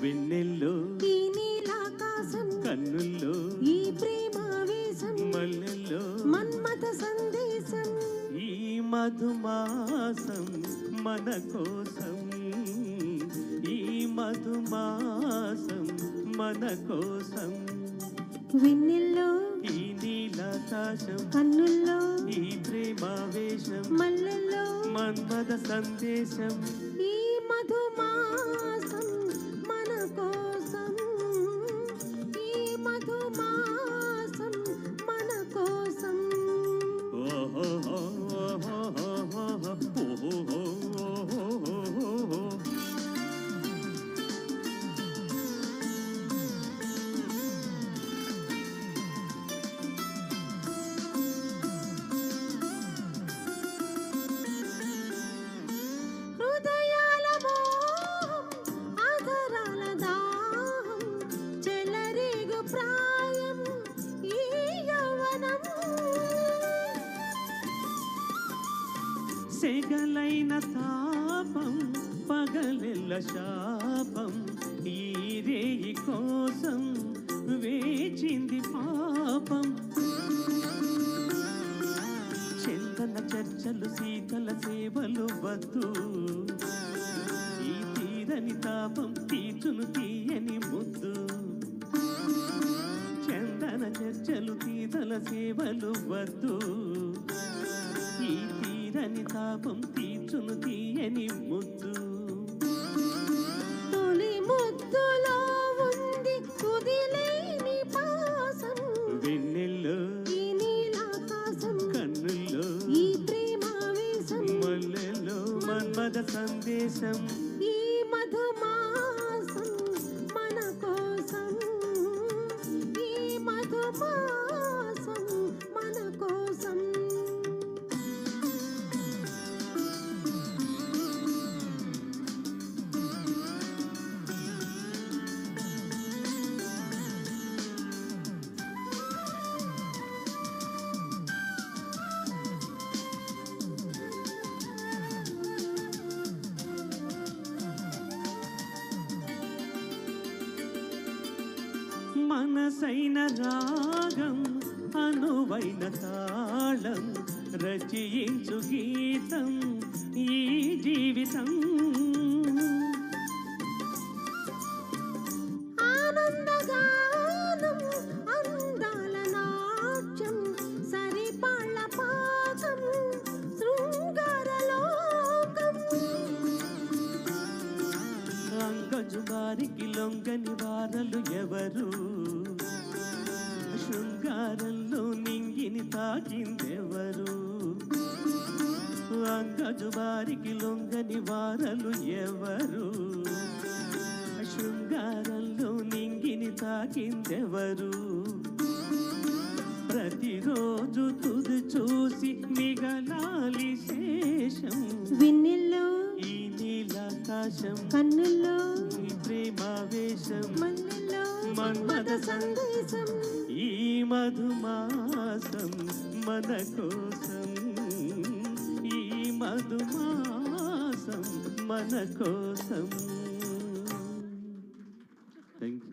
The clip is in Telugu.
వెన్నెల్లో ఈ నీలాకాశం, కన్నుల్లో ఈ ప్రేమావేశం, మల్లెల్లో మన్మథ సందేశం, ఈ మధుమాసం మన కోసం, ఈ మధుమాసం మన కోసం. వెన్నెల్లో ఈ నీలాకాశం, కన్నుల్లో ఈ ప్రేమావేశం, మల్లెల్లో మన్మథ సందేశం, ఈ మధుమాసం మన కోసం, ఈ మధుమాసం మన కోసం. హృదయాల మోహం, ఆధారాల దాహం, చెలరేగు ప్రాయం ఈ యవ్వనం. సెగలైన తాపం పగలెల్ల శాపం, ఈ రేయి కోసం వేచింది పాపం. చందన చర్చలు శీతల సేవలు వద్దు, ఈ తీరని తాపం తీర్చును తీయని ముద్దు. చందన చర్చలు శీతల సేవలు వద్దు, ఈ తీరని తాపం తీర్చును తీయని ముద్దు. తొలి ముద్దులో ఉంది కుదిలేని పాసం, వెన్నెల్లో ఈ నీలాకాశం, కన్నుల్లో ఈ ప్రేమావేశం, మల్లెల్లో మన్మథ సందేశం, ఈ మధుమాసం మన కోసం, ఈ మధుమాసం మన కోసం. మనసైన రాగం అనువైన తాళం, రచయించు గీతం ఈ జీవితం. ఆనందగానం, అందాల నాట్యం, సరిపాళ్ళ పాకం, శృంగారలోకం. అంగజు వారికి లొంగని వారలు ఎవరు, శృంగారంలో నింగిని తాకిందెవరు. అంగజు వారికి లొంగని వారలు ఎవరు, శృంగారంలో నింగిని తాకిందెవరు. ప్రతిరోజు తుది చూసి మిగలాలి శేషం, వెన్నెల్లో ఈ నీలాకాశం, కన్నుల్లో ఈ ప్రేమావేశం, మల్లెల్లో మన్మథ సందేశం, ఈ మధుమాసం మన కోసం, ఈ మధుమాసం మన కోసం. Thank you.